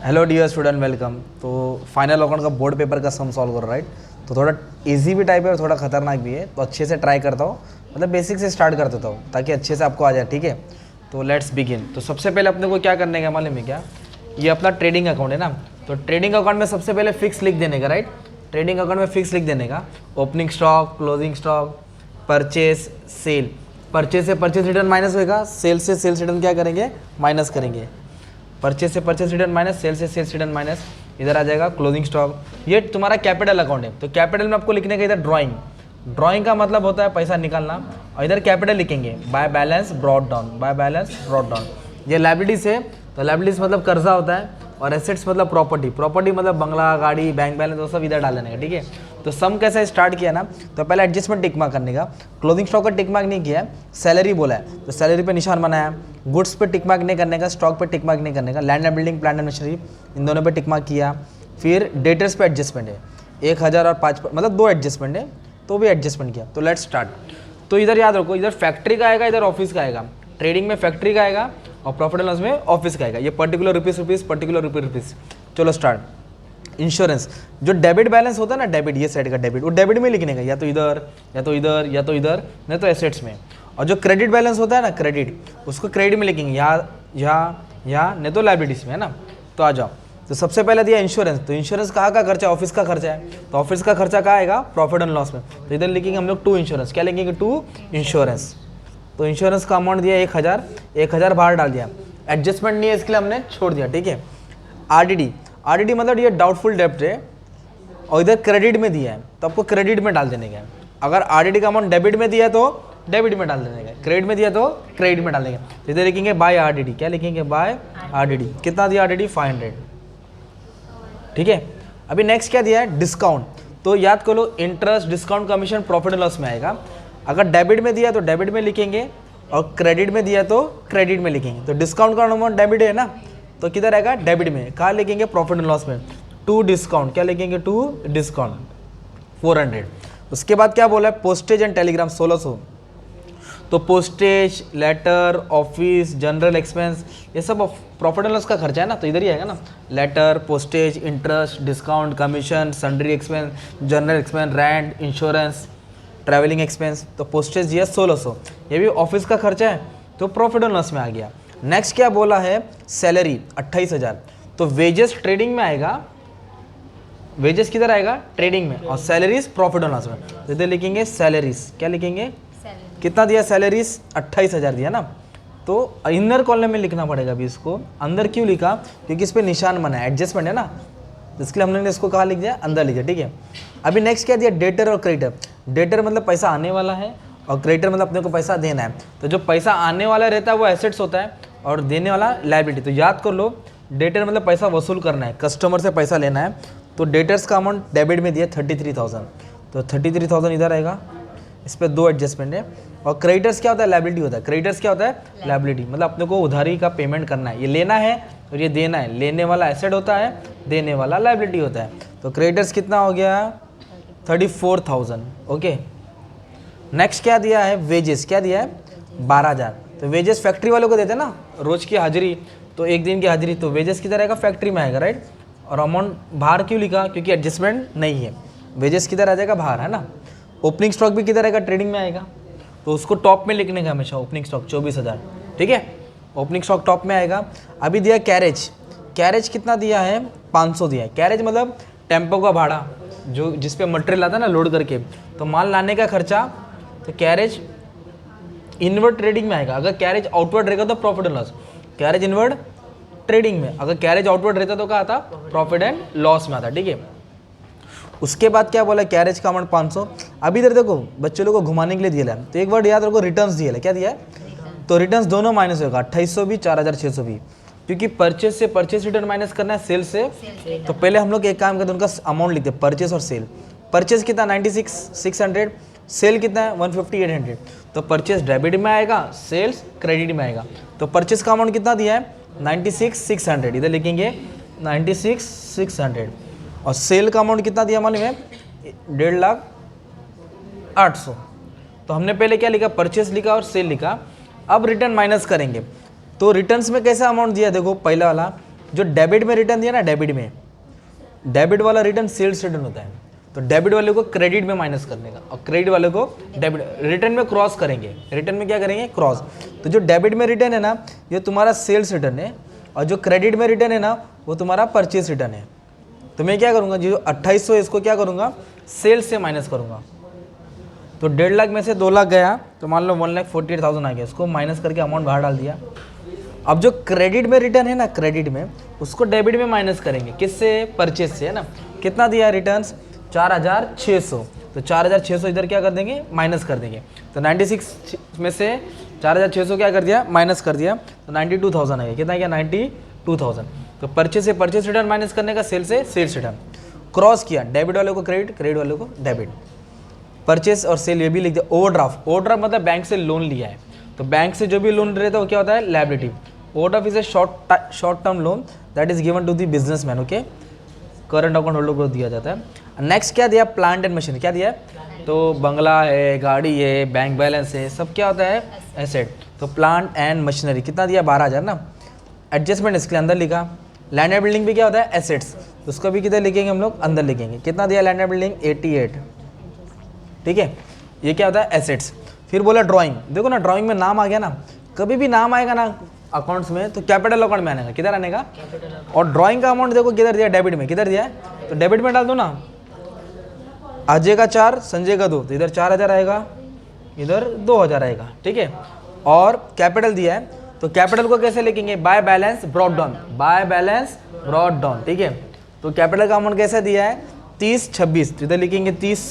Hello dear student, welcome. तो final account का board paper का सम सॉल्व करो, राइट। तो थोड़ा इजी भी टाइप है और थोड़ा खतरनाक भी है, तो अच्छे से ट्राई करता हूँ, मतलब बेसिक से स्टार्ट कर देता हूँ ताकि अच्छे से आपको आ जाए, ठीक है। तो लेट्स बिगिन। तो सबसे पहले अपने को क्या करने का मालूम है क्या, ये अपना ट्रेडिंग अकाउंट है ना। तो ट्रेडिंग अकाउंट में सबसे पहले फिक्स लिख देने का, राइट। ट्रेडिंग अकाउंट में फिक्स लिख देने का, opening stock, closing stock, purchase, sale. Purchase से परचेस रिटर्न माइनस होएगा, सेल से सेल्स रिटर्न क्या करेंगे, माइनस करेंगे। परचेस से परचेस रिटर्न माइनस, सेल से सेल्स रिटर्न माइनस, इधर आ जाएगा क्लोजिंग स्टॉक। ये तुम्हारा कैपिटल अकाउंट है, तो कैपिटल में आपको लिखने का इधर ड्राइंग। ड्राइंग का मतलब होता है पैसा निकालना, और इधर कैपिटल लिखेंगे by balance brought down, by balance brought down. ये लायबिलिटीज है, तो लायबिलिटीज मतलब कर्जा होता है, और एसेट्स मतलब प्रॉपर्टी, प्रॉपर्टी मतलब बंगला, गाड़ी, बैंक बैलेंस, वो सब इधर डाल देने का, ठीक है। तो सम कैसे स्टार्ट किया ना, तो पहले एडजस्टमेंट टिक मार्क करने का। क्लोजिंग स्टॉक का टिक मार्क नहीं किया है, सैलरी बोला है तो सैलरी पे निशान बनाया। गुड्स पे टिक मार्क नहीं करने का, स्टॉक पे टिक मार्क नहीं करने का। Land and building, plant and machinery, इन दोनों पे टिक मार्क किया। फिर डेटर्स पे एडजस्टमेंट है, 1000 और 5, मतलब 2 एडजस्टमेंट है, तो भी एडजस्टमेंट किया। तो लेट्स स्टार्ट। तो इधर याद रखो, इधर फैक्ट्री का आएगा, इधर ऑफिस का आएगा। ट्रेडिंग में फैक्ट्री का आएगा और प्रॉफिट एंड लॉस में ऑफिस का आएगा। ये पर्टिकुलर रुपीस, पर्टिकुलर रुपीस। चलो स्टार्ट। इंश्योरेंस, जो डेबिट बैलेंस होता है ना, डेबिट, ये साइड का डेबिट, वो डेबिट में लिखने का, या तो इधर, या तो इधर, या तो इधर, नहीं तो एसेट्स में। और जो क्रेडिट बैलेंस होता है ना, क्रेडिट, उसको क्रेडिट में लिखेंगे, यहाँ नहीं तो लायबिलिटीज में, है ना। तो आ जाओ। तो सबसे पहले दिया इंश्योरेंस, तो इंश्योरेंस कहाँ का खर्चा, ऑफिस का खर्चा है, तो ऑफिस का खर्चा कहाँ आएगा, प्रॉफिट एंड लॉस में। तो इधर लिखेंगे हम लोग 2 इंश्योरेंस, क्या लिखेंगे, 2 इंश्योरेंस। तो इंश्योरेंस का अमाउंट दिया 1000 बाहर डाल दिया। एडजस्टमेंट नहीं है इसके लिए हमने छोड़ दिया, ठीक है। आरडीडी मतलब ये डाउटफुल डेब्ट है, और इधर क्रेडिट में दिया है, तो आपको क्रेडिट में डाल देने का है। अगर आरडीडी का अमाउंट डेबिट में दिया है तो डेबिट में डाल देने का, क्रेडिट में दिया तो क्रेडिट में डाल देंगे। तो इधर लिखेंगे बाय आरडीडी, क्या लिखेंगे, बाय आरडीडी। कितना दिया आरडीडी, 500, ठीक है। अभी नेक्स्ट क्या दिया है, डिस्काउंट। तो याद कर लो, interest, discount, commission profit and loss में आएगा। अगर डेबिट में दिया तो डेबिट में लिखेंगे, और क्रेडिट में दिया तो क्रेडिट में लिखेंगे। तो डिस्काउंट का अमाउंट डेबिट है ना, तो किधर आएगा, डेबिट में। कहाँ लिखेंगे, प्रॉफिट एंड लॉस में। 2 डिस्काउंट, क्या लिखेंगे, 2 डिस्काउंट, 400। उसके बाद क्या बोला है, पोस्टेज एंड टेलीग्राम 1600। तो postage, letter, office, general expense, ये सब प्रॉफिट एंड लॉस का खर्चा है ना, तो इधर ही आएगा ना। Letter, postage, interest, discount, commission, sundry expense, general expense, rent, insurance, travelling expense. तो पोस्टेज दिया 1600, ये भी ऑफिस का खर्चा है, तो प्रॉफिट एंड लॉस में आ गया। नेक्स्ट क्या बोला है, सैलरी 28,000। तो वेजेस ट्रेडिंग में आएगा, वेजेस किधर आएगा, ट्रेडिंग में, और सैलरीज प्रॉफिट एंड लॉस में। तो इधर लिखेंगे सैलरीज, क्या लिखेंगे, कितना दिया, सैलरीज 28,000 दिया ना। तो इनर कॉलम में लिखना पड़ेगा अभी इसको। अंदर क्यों लिखा, क्योंकि इस पर निशान बना है, एडजस्टमेंट है ना, इसके लिए हमने इसको कहाँ लिख दिया, अंदर लिख दिया, ठीक है। अभी नेक्स्ट क्या दिया, डेटर और क्रेडिटर। डेटर मतलब पैसा आने वाला है, और क्रेडिटर मतलब अपने को पैसा देना है। तो जो पैसा आने वाला रहता है वो एसेट्स होता है, और देने वाला लायबिलिटी। तो याद कर लो, डेटर मतलब पैसा वसूल करना है, कस्टमर से पैसा लेना है। तो डेटर्स का अमाउंट डेबिट में दिया 33,000, तो 33,000 इधर आएगा। इस पर 2 एडजस्टमेंट है। और क्रेडिटर्स क्या होता है, लायबिलिटी होता है। क्रेडिटर्स क्या होता है, लायबिलिटी, मतलब अपने को उधारी का पेमेंट करना है, ये लेना है और ये देना है। लेने वाला एसेट होता है, देने वाला लायबिलिटी होता है। तो क्रेडिटर्स कितना हो गया, 34,000, ओके। नेक्स्ट क्या दिया है, वेजेस, क्या दिया है, 12,000। तो वेजेस फैक्ट्री वालों को देते हैं ना, रोज की हाजिरी, तो एक दिन की हाजिरी, तो वेजेस किधर आएगा, फैक्ट्री में आएगा, राइट। और अमाउंट बाहर क्यों लिखा, क्योंकि एडजस्टमेंट नहीं है, वेजेस किधर आ जाएगा, बाहर, है ना। ओपनिंग स्टॉक भी किधर आएगा, ट्रेडिंग में आएगा, तो उसको टॉप में लिखने का हमेशा, ओपनिंग स्टॉक 24,000, ठीक है। ओपनिंग स्टॉक टॉप में आएगा। अभी दिया कैरेज, कैरेज कितना दिया है, 500 दिया है। कैरेज मतलब टेम्पो का भाड़ा, जो जिस पे मटेरियल आता है ना लोड करके, तो माल लाने का खर्चा। तो कैरेज इनवर्ड ट्रेडिंग में आएगा। अगर कैरेज आउटवर्ड रहेगा तो profit and loss, carriage inward trading में। अगर कैरेज आउटवर्ड रहता तो क्या आता, प्रॉफिट एंड लॉस में आता, ठीक है। उसके बाद क्या बोला, कैरेज का अमाउंट 500। अभी इधर देखो, बच्चे लोग को घुमाने के लिए दिया है, तो एक वर्ड याद रखो, रिटर्न्स दिया है, क्या दिया है, तो रिटर्न्स दोनों माइनस होगा, 2800 भी, 4600 भी, क्योंकि परचेज से परचेज रिटर्न माइनस करना है, सेल से। तो पहले हम लोग एक काम करते हैं, उनका अमाउंट लिखते हैं, परचेज और सेल। परचेज कितना, 96,600, सेल कितना है, 150,800। तो परचेज डेबिट में आएगा, सेल्स क्रेडिट में आएगा। तो परचेज का अमाउंट कितना दिया है, 96,600, इधर लिखेंगे 96,600। और सेल का अमाउंट कितना दिया मालूम है, 1,08,000। तो हमने पहले क्या लिखा, परचेस लिखा और सेल लिखा। अब रिटर्न माइनस करेंगे, तो रिटर्न्स में कैसा अमाउंट दिया, देखो पहला वाला जो डेबिट में रिटर्न दिया ना, डेबिट वाला रिटर्न सेल्स रिटर्न होता है, तो डेबिट वाले को क्रेडिट में माइनस करने का और क्रेडिट वाले को डेबिट रिटर्न में क्रॉस करेंगे। रिटर्न में क्या करेंगे? क्रॉस। तो जो डेबिट में रिटर्न है ना, ये तुम्हारा सेल्स रिटर्न है, और जो क्रेडिट में रिटर्न है ना, वो तुम्हारा परचेस रिटर्न है। तो मैं क्या करूँगा, जो 2800 इसको क्या करूँगा, सेल्स से माइनस करूँगा। तो 1.5 लाख में से 2 लाख गया, तो मान लो 1,48,000 आ गया, इसको माइनस करके अमाउंट बाहर डाल दिया। अब जो क्रेडिट में रिटर्न है ना, क्रेडिट में, उसको डेबिट में माइनस करेंगे, किससे? परचेस से, है ना। कितना दिया है रिटर्न्स? 4,600। तो 4,600 इधर क्या कर देंगे? माइनस कर देंगे। तो 96 में से 4,600 क्या कर दिया? माइनस कर दिया, तो 92,000 आ गया। कितना गया? 92,000। तो परचेस से परचेस रिटर्न माइनस करने का, सेल से सेल्स रिटर्न। क्रॉस किया, डेबिट वाले को क्रेडिट, क्रेडिट वाले को डेबिट। परचेस और सेल ये भी लिख दिया। ओवरड्राफ्ट, ओवरड्राफ्ट मतलब बैंक से लोन लिया है, तो बैंक से जो भी लोन रहता है वो क्या होता है? Liability. Overdraft is a short term loan that is given to the businessman, okay, current account holder को दिया जाता है। नेक्स्ट क्या दिया? Plant and machinery. क्या दिया है? तो बंगला है, गाड़ी है, बैंक बैलेंस है, सब क्या होता है? एसेट। तो प्लांट एंड मशीनरी कितना दिया? 12,000 ना। एडजस्टमेंट इसके अंदर लिखा। लैंड एंड बिल्डिंग भी क्या होता है? एसेट्स, तो उसको भी किधर लिखेंगे हम लोग? अंदर लिखेंगे। कितना दिया लैंड एंड बिल्डिंग? 88, ठीक है। ये क्या होता है? एसेट्स। फिर बोला ड्राइंग। देखो ना, ड्राइंग में नाम आ गया ना, कभी भी नाम आएगा ना अकाउंट्स में तो कैपिटल अकाउंट में आने का। किधर आने का? और ड्राइंग का अमाउंट देखो किधर दिया? डेबिट में। किधर दिया है? तो डेबिट में डाल दो ना। अजय का 4, संजय का 2, तो इधर 4,000 आएगा, इधर 2,000 आएगा, ठीक है। और कैपिटल दिया है, तो कैपिटल को कैसे लिखेंगे? By balance brought down, by balance brought down, ठीक है। तो कैपिटल का अमाउंट कैसे दिया है? 30, 26, तो इधर लिखेंगे 30,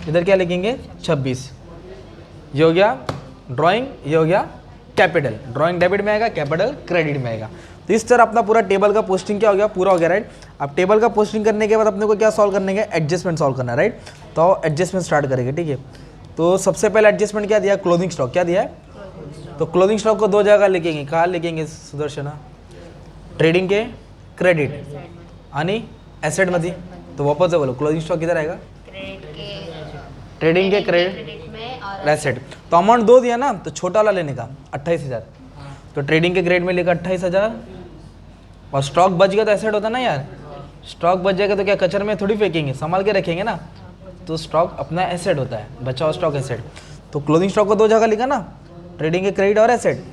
इधर क्या लिखेंगे? 26। ये हो गया ड्राइंग, ये हो गया कैपिटल। ड्राइंग डेबिट में आएगा, कैपिटल क्रेडिट में आएगा। तो इस तरह अपना पूरा टेबल का पोस्टिंग क्या हो गया? पूरा हो गया, राइट। अब टेबल का पोस्टिंग करने के बाद अपने को क्या सॉल्व करने का? एडजस्टमेंट सॉल्व करना है, राइट। तो एडजस्टमेंट स्टार्ट करेंगे, ठीक है। तो सबसे पहले एडजस्टमेंट क्या दिया? Closing stock. क्या दिया है? तो क्लोजिंग स्टॉक को 2 जगह लिखेंगे। कहाँ लिखेंगे सुदर्शना? ट्रेडिंग के क्रेडिट आणि एसेट मध्ये। तो वापस से बोलो, क्लोजिंग स्टॉक किधर आएगा? ट्रेडिंग के क्रेडिट एसेट। तो अमाउंट 2 दिया ना, तो छोटा वाला लेने का 28,000। तो ट्रेडिंग के ग्रेड में लिखा 28,000, और स्टॉक बच गया तो एसेट होता ना यार। स्टॉक बच जाएगा तो क्या कचर में थोड़ी फेंकेंगे, संभाल के रखेंगे ना। तो स्टॉक अपना एसेट होता है, बचा हुआ स्टॉक एसेट। तो क्लोजिंग स्टॉक को 2 जगह लिखा ना, ट्रेडिंग के क्रेडिट और एसेट।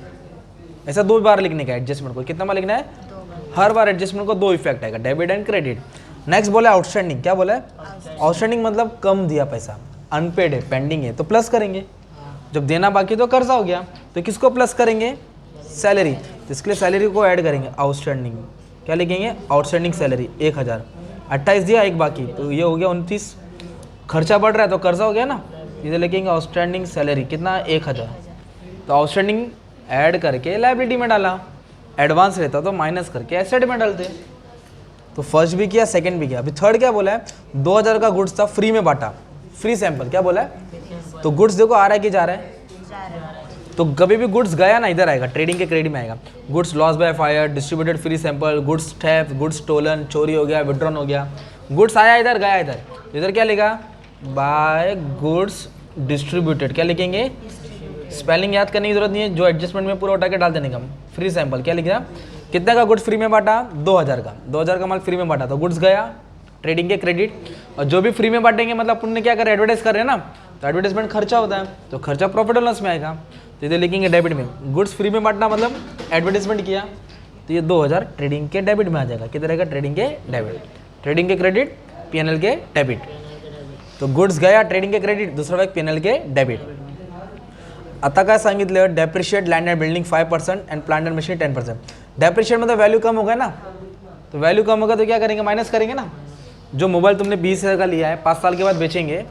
ऐसा 2 बार लिखने का एडजस्टमेंट को। कितना बार लिखना है? हर बार एडजस्टमेंट को 2 इफेक्ट आएगा, डेबिट एंड क्रेडिट। नेक्स्ट बोला आउटस्टैंडिंग। क्या बोला है? आउटस्टैंडिंग मतलब कम दिया पैसा, अनपेड है, पेंडिंग है, तो प्लस करेंगे। जब देना बाकी तो कर्जा हो गया, तो किसको प्लस करेंगे? सैलरी। तो इसके लिए सैलरी को ऐड करेंगे, आउटस्टैंडिंग। क्या लिखेंगे? Outstanding salary 1,000। 28 दिया, 1 बाकी, तो ये हो गया 29। खर्चा बढ़ रहा है तो कर्जा हो गया ना, इधर लिखेंगे आउटस्टैंडिंग सैलरी। कितना? 1,000। तो आउटस्टैंडिंग ऐड करके लायबिलिटी में डाला, एडवांस रहता तो माइनस करके एसेट में डालते। तो फर्स्ट भी किया, सेकंड भी किया। अभी थर्ड क्या बोला है? 2,000 का गुड्स था, फ्री में बांटा, फ्री सैंपल। क्या बोला है? तो गुड्स देखो आ रहा है कि जा रहा है? तो कभी भी गुड्स गया ना, इधर आएगा, ट्रेडिंग के क्रेडिट में आएगा। Goods loss by fire, distributed free sample, goods theft, goods stolen, चोरी हो गया, विड्रॉन हो गया। गुड्स आया इधर, गया इधर, इधर क्या लिखा? By goods distributed. क्या लिखेंगे? स्पेलिंग याद करने की जरूरत नहीं है, जो एडजस्टमेंट में पूरा उठा के डाल देने का। फ्री सैंपल क्या लिखा? कितने का गुड्स फ्री में बांटा? 2,000 का। 2,000 का माल फ्री में बांटा, तो गुड्स गया ट्रेडिंग के क्रेडिट। और जो भी फ्री में बांटेंगे मतलब पुण्य क्या कर रहे हैं? एडवर्टाइज कर रहे हैं ना, तो एडवर्टाइजमेंट खर्चा होता है, तो खर्चा प्रॉफिट और लॉस में आएगा। तो इधर लिखेंगे डेबिट में। गुड्स फ्री में बांटना मतलब एडवर्टाइजमेंट किया, तो ये 2,000 ट्रेडिंग के डेबिट में आ जाएगा। किधर रहेगा? ट्रेडिंग के डेबिट। ट्रेडिंग के क्रेडिट, पीएनएल के डेबिट। तो गुड्स गया ट्रेडिंग के क्रेडिट, दूसरा भाग पीएनएल के डेबिट। आता काय सांगितलं? Depreciate land and building 5% and plant and machine 10%। Depreciate मतलब वैल्यू कम होगा ना, तो वैल्यू कम होगा तो क्या करेंगे? माइनस करेंगे ना। जो मोबाइल तुमने 20,000 का लिया है, 5 साल के बाद बेचेंगे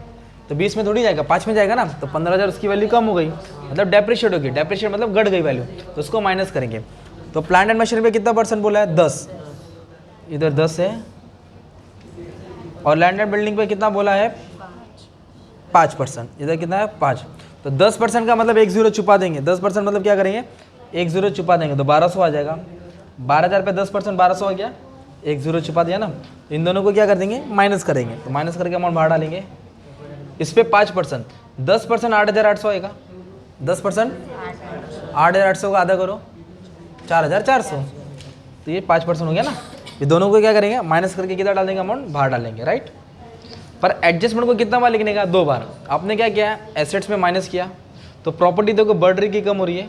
तो 20 में थोड़ी जाएगा, 5 में जाएगा ना, तो 15,000 उसकी वैल्यू कम हो गई, मतलब डेप्रिशिएट होगी। डेप्रिशिएट मतलब घट गई वैल्यू, तो उसको माइनस करेंगे। तो प्लांट एंड मशीनरी पे कितना परसेंट बोला है? 10, इधर 10 है। और लैंड एंड बिल्डिंग पे कितना बोला है? 5%, इधर कितना है? 5। तो 10% का मतलब 1 0 छुपा देंगे। 10% मतलब क्या करेंगे? 1 0 छुपा देंगे, तो 1200 आ जाएगा। 12,000 पे 10% 1200 आ गया, 1 0 छुपा दिया ना। इन दोनों को क्या कर देंगे? माइनस करेंगे, तो माइनस करके अमाउंट बाहर डालेंगे। इस पे 5%, 10% 8,800 आएगा। 10% 8,800 का आधा करो, 4,400। तो ये 5% हो गया ना। ये दोनों को क्या करेंगे, माइनस करके कितना डाल देंगे अमाउंट, बाहर डालेंगे, राइट। पर एडजस्टमेंट को कितना बार लिखने का, 2 बार। आपने क्या किया, एसेट्स में माइनस किया तो प्रॉपर्टी देखो बढ़ रही कि कम हो रही है,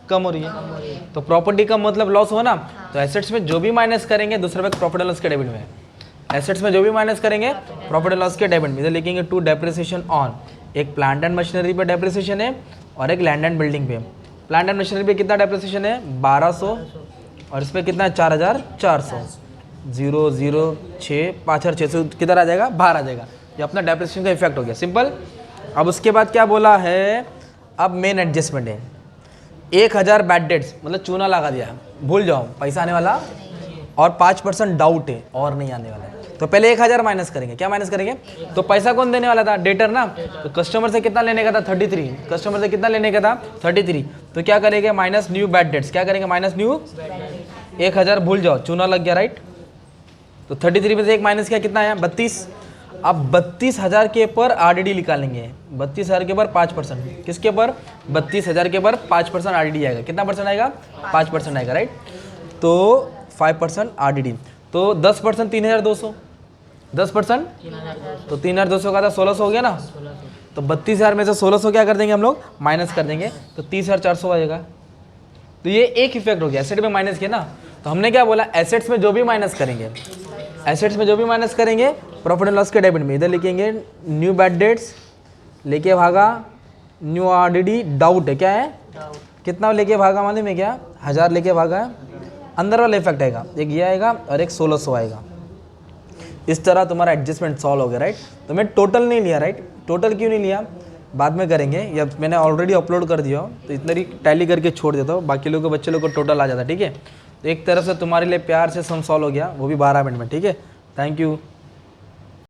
कम हो रही है। तो प्रॉपर्टी कम मतलब लॉस हो ना, तो एसेट्स में जो भी माइनस करेंगे दूसरे वक्त प्रॉफिट एंड लॉस के डेबिट में, एसेट्स में जो भी माइनस करेंगे प्रॉफिट एंड लॉस के डेबिट में। इधर लिखेंगे टू डेप्रिसिएशन ऑन, एक प्लांट एंड मशीनरी पे डेप्रिसिएशन है और एक लैंड एंड बिल्डिंग पे। प्लांट एंड मशीनरी पे कितना डेप्रिसिएशन है, 1200, और इस पर कितना है, 4400। 0 0 6 5 और 600 किधर आ जाएगा, बाहर आ जाएगा। ये अपना डेप्रिसिएशन का इफेक्ट हो गया, सिंपल। अब उसके बाद क्या बोला है, अब मेन एडजस्टमेंट है 1000 बैड डेट्स, मतलब चूना लगा दिया है, भूल जाओ पैसा आने वाला, और 5% डाउट है और नहीं आने वाला है। तो पहले 1000 माइनस करेंगे, क्या माइनस करेंगे, तो पैसा कौन देने वाला था, डेटर ना। तो कस्टमर से कितना लेने का था, 33, कस्टमर से कितना लेने का था, 33। तो क्या करेंगे, माइनस न्यू बैड डेट्स, क्या करेंगे, माइनस न्यू 1000, भूल जाओ चूना लग गया, राइट। तो 33 में से एक माइनस किया, कितना आया, 32। अब 32,000 के ऊपर RDD निकालेंगे, 32,000 के ऊपर 5%, किसके ऊपर, 32,000 के ऊपर 5% RDD आएगा, कितना परसेंट आएगा, 5% आएगा, राइट। तो 5% RDD, तो 10% 3,200, 10% तो 3,200 का था 1,600 हो गया ना। तो 32,000 में से 1,600 क्या कर देंगे हम लोग, माइनस कर देंगे, तो 30,400 आएगा। तो ये एक इफेक्ट हो गया, एसेट में माइनस किया ना। तो हमने क्या बोला, एसेट्स में जो भी माइनस करेंगे, एसेट्स में जो भी माइनस करेंगे प्रॉफिट एंड लॉस के डेबिट में। इधर लिखेंगे न्यू बैड डेट्स लेके भागा न्यू RDD, डाउट है, क्या है, कितना लेके भागा मालूम है क्या, 1000 लेके भागा है, अंदर वाला इफेक्ट आएगा, एक ये आएगा और एक 1600 आएगा। इस तरह तुम्हारा एडजस्टमेंट सॉल्व हो गया, राइट। तो मैं टोटल नहीं लिया, राइट। टोटल क्यों नहीं लिया, बाद में करेंगे, या मैंने ऑलरेडी अपलोड कर दिया हो, तो इतना ही टैली करके छोड़ देता हूँ, बाकी लोगों को, बच्चे लोग को टोटल आ जाता, ठीक है। तो एक तरफ से तुम्हारे लिए प्यार से सम सॉल्व हो गया, वो भी 12 मिनट में, ठीक है। Thank you.